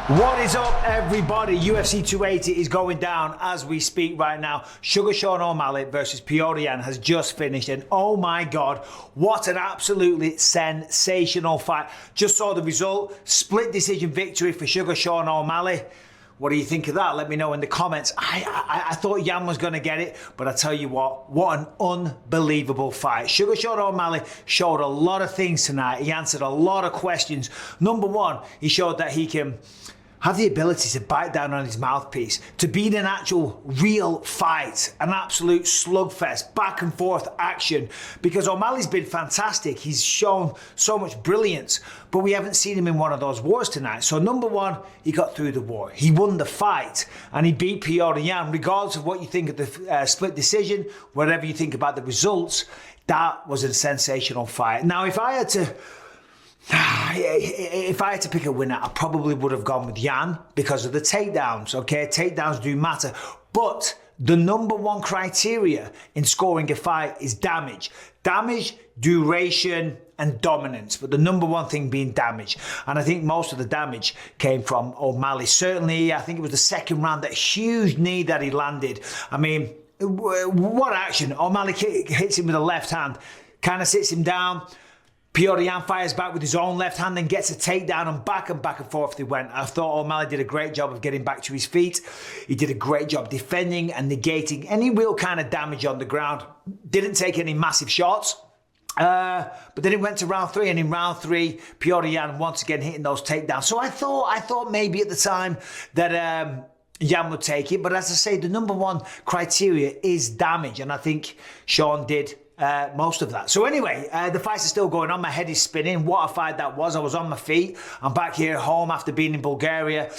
What is up, everybody? UFC 280 is going down as we speak right now. Sugar Sean O'Malley versus Petr Yan has just finished, and oh my God, what an absolutely sensational fight. Just saw the result, split decision victory for Sugar Sean O'Malley. What do you think of that? Let me know in the comments. I thought Yan was going to get it, but I tell you what an unbelievable fight. Sugar Sean O'Malley showed a lot of things tonight. He answered a lot of questions. Number one, he showed that he can have the ability to bite down on his mouthpiece, to be in an actual real fight, an absolute slugfest, back and forth action, because O'Malley's been fantastic. He's shown so much brilliance, but we haven't seen him in one of those wars tonight. So number one, he got through the war. He won the fight, and he beat Petr Yan. Regardless of what you think of the split decision, whatever you think about the results, that was a sensational fight. Now, if I had to pick a winner, I probably would have gone with Yan because of the takedowns, okay? Takedowns do matter. But the number one criteria in scoring a fight is damage. Damage, duration, and dominance. But the number one thing being damage. And I think most of the damage came from O'Malley. Certainly, I think it was the second round, that huge knee that he landed. I mean, what action. O'Malley hits him with a left hand, kind of sits him down. Petr Yan fires back with his own left hand and gets a takedown, and back and forth they went. I thought O'Malley did a great job of getting back to his feet. He did a great job defending and negating any real kind of damage on the ground. Didn't take any massive shots. But then it went to round three, and in round three, Petr Yan once again hitting those takedowns. So I thought maybe at the time that Yan would take it. But as I say, the number one criteria is damage, and I think Sean did most of that. So anyway, the fights are still going on. My head is spinning. What a fight that was. I was on my feet. I'm back here at home after being in Bulgaria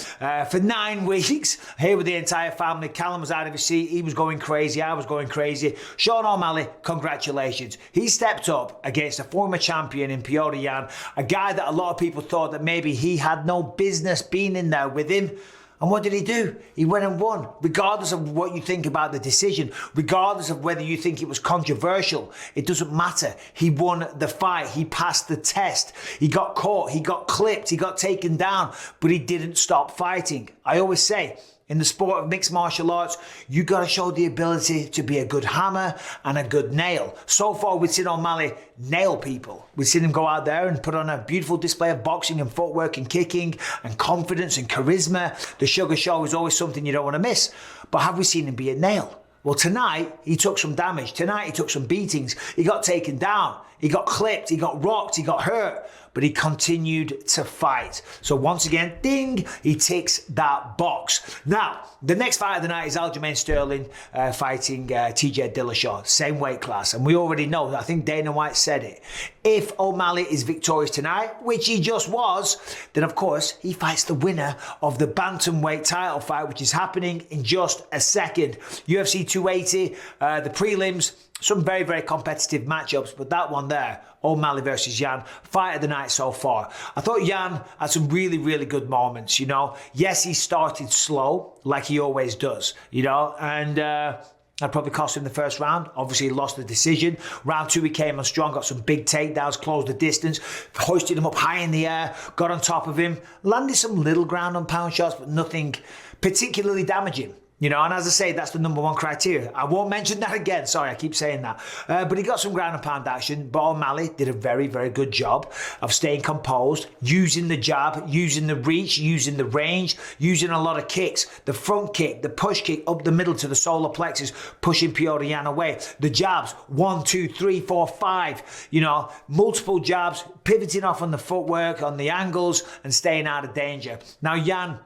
for 9 weeks, here with the entire family. Callum was out of his seat. He was going crazy. I was going crazy. Sean O'Malley, congratulations. He stepped up against a former champion in Petr Yan, a guy that a lot of people thought that maybe he had no business being in there with him. And what did he do? He went and won. Regardless of what you think about the decision, regardless of whether you think it was controversial, it doesn't matter. He won the fight. He passed the test. He got caught. He got clipped. He got taken down. But he didn't stop fighting. I always say, in the sport of mixed martial arts, you got to show the ability to be a good hammer and a good nail. So far, we've seen O'Malley nail people. We've seen him go out there and put on a beautiful display of boxing and footwork and kicking and confidence and charisma. The Sugar Show is always something you don't want to miss. But have we seen him be a nail? Well, tonight, he took some damage. Tonight, he took some beatings. He got taken down. He got clipped. He got rocked. He got hurt. But he continued to fight. So once again, ding, he ticks that box. Now, the next fight of the night is Aljamain Sterling fighting TJ Dillashaw, same weight class. And we already know, I think Dana White said it. If O'Malley is victorious tonight, which he just was, then of course, he fights the winner of the bantamweight title fight, which is happening in just a second. UFC 280, the prelims, some very, very competitive matchups, but that one there, O'Malley versus Yan, fight of the night so far. I thought Yan had some really, really good moments, you know. Yes, he started slow, like he always does, you know, and that probably cost him the first round. Obviously, he lost the decision. Round two, he came on strong, got some big takedowns, closed the distance, hoisted him up high in the air, got on top of him, landed some little ground and pound shots, but nothing particularly damaging. You know, and as I say, that's the number one criteria. I won't mention that again. Sorry, I keep saying that. But he got some ground and pound action. But O'Malley did a very, very good job of staying composed, using the jab, using the reach, using the range, using a lot of kicks. The front kick, the push kick up the middle to the solar plexus, pushing Petr Yan away. The jabs, 1, 2, 3, 4, 5. You know, multiple jabs, pivoting off on the footwork, on the angles, and staying out of danger. Now, Yan,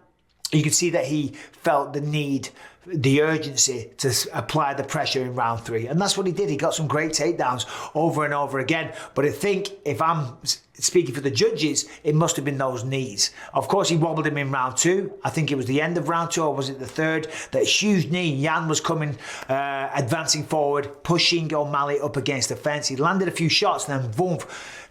you could see that he felt the need, the urgency to apply the pressure in round three. And that's what he did. He got some great takedowns over and over again. But I think if I'm speaking for the judges, it must have been those knees. Of course, he wobbled him in round two. I think it was the end of round two, or was it the third? That huge knee. Yan was coming, advancing forward, pushing O'Malley up against the fence. He landed a few shots, and then boom,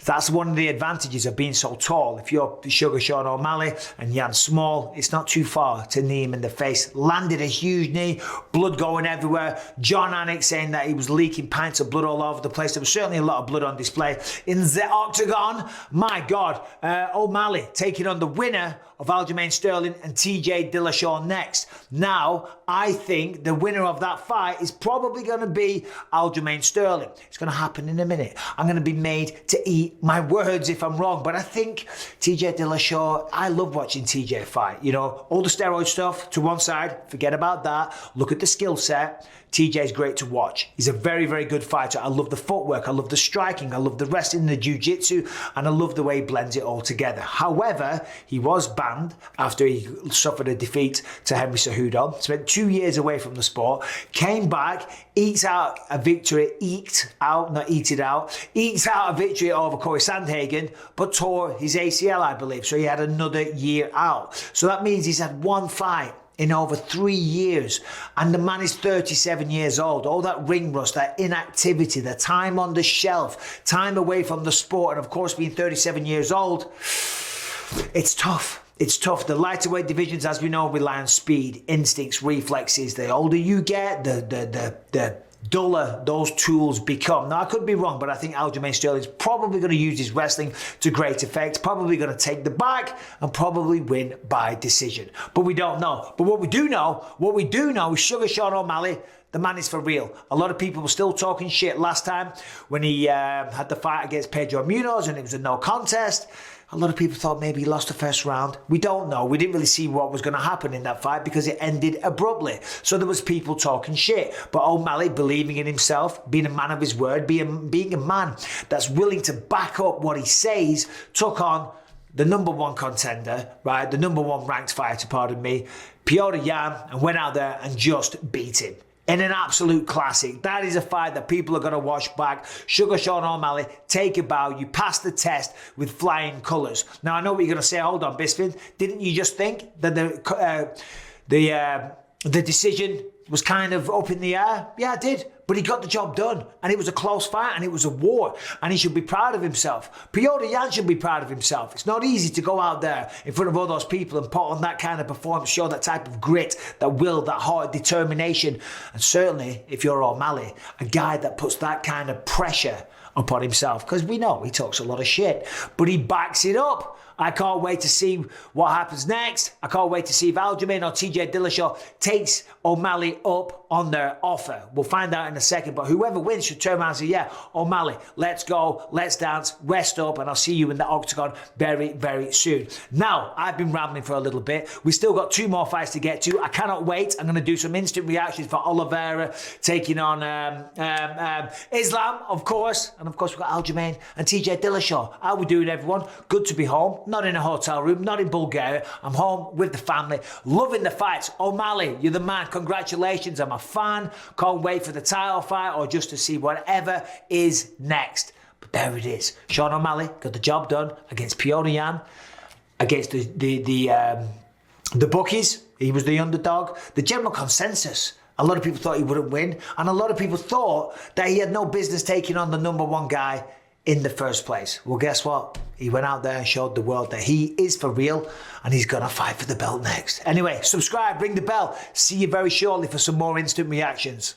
That's one of the advantages of being so tall. If you're Sugar Sean O'Malley and Yan small, it's not too far to knee him in the face. Landed a huge knee, blood going everywhere. John Anik saying that he was leaking pints of blood all over the place. There was certainly a lot of blood on display in the octagon. My God, O'Malley taking on the winner of Aljamain Sterling and TJ Dillashaw next. Now, I think the winner of that fight is probably going to be Aljamain Sterling. It's going to happen in a minute. I'm going to be made to eat my words if I'm wrong, but I think TJ Dillashaw, I love watching TJ fight. You know, all the steroid stuff to one side, forget about that. Look at the skill set. TJ's great to watch. He's a very, very good fighter. I love the footwork. I love the striking. I love the wrestling, the jiu-jitsu, and I love the way he blends it all together. However, he was banned after he suffered a defeat to Henry Cejudo. Spent 2 years away from the sport. Came back, eked out a victory, eked out a victory over Corey Sandhagen, but tore his ACL, I believe. So he had another year out. So that means he's had one fight in over 3 years, and the man is 37 years old. All that ring rust, that inactivity, the time on the shelf, time away from the sport, and of course being 37 years old, it's tough. It's tough. The lighter weight divisions, as we know, rely on speed, instincts, reflexes. The older you get, the duller those tools become. Now, I could be wrong, but I think Aljamain Sterling's probably going to use his wrestling to great effect, probably going to take the back and probably win by decision. But we don't know. But what we do know is Sugar Sean O'Malley, the man is for real. A lot of people were still talking shit last time when he had the fight against Pedro Munoz and it was a no contest. A lot of people thought maybe he lost the first round. We don't know. We didn't really see what was going to happen in that fight because it ended abruptly. So there was people talking shit. But O'Malley believing in himself, being a man of his word, being a man that's willing to back up what he says, took on the number one contender, right? The number one ranked fighter, pardon me, Petr Yan, and went out there and just beat him. In an absolute classic. That is a fight that people are going to watch back. Sugar Sean O'Malley, take a bow. You passed the test with flying colours. Now, I know what you're going to say. Hold on, Bisping. Didn't you just think that the decision was kind of up in the air? Yeah, I did. But he got the job done. And it was a close fight and it was a war. And he should be proud of himself. Petr Yan should be proud of himself. It's not easy to go out there in front of all those people and put on that kind of performance, show that type of grit, that will, that hard determination. And certainly, if you're O'Malley, a guy that puts that kind of pressure upon himself, because we know he talks a lot of shit, but he backs it up. I can't wait to see what happens next. I can't wait to see if Aljamain or TJ Dillashaw takes O'Malley up on their offer. We'll find out in a second, but whoever wins should turn around and say, yeah, O'Malley, let's go, let's dance, rest up, and I'll see you in the octagon very, very soon. Now, I've been rambling for a little bit. We still got 2 more fights to get to. I cannot wait. I'm going to do some instant reactions for Oliveira taking on Islam, of course. And of course, we've got Aljamain and TJ Dillashaw. How we doing, everyone? Good to be home. Not in a hotel room, not in Bulgaria. I'm home with the family, loving the fights. O'Malley, you're the man. Congratulations. I'm a fan. Can't wait for the title fight or just to see whatever is next. But there it is. Sean O'Malley got the job done against Petr Yan, against the bookies. He was the underdog. The general consensus, a lot of people thought he wouldn't win, and a lot of people thought that he had no business taking on the number one guy in the first place. Well, guess what? He went out there and showed the world that he is for real and he's going to fight for the belt next. Anyway, subscribe, ring the bell. See you very shortly for some more instant reactions.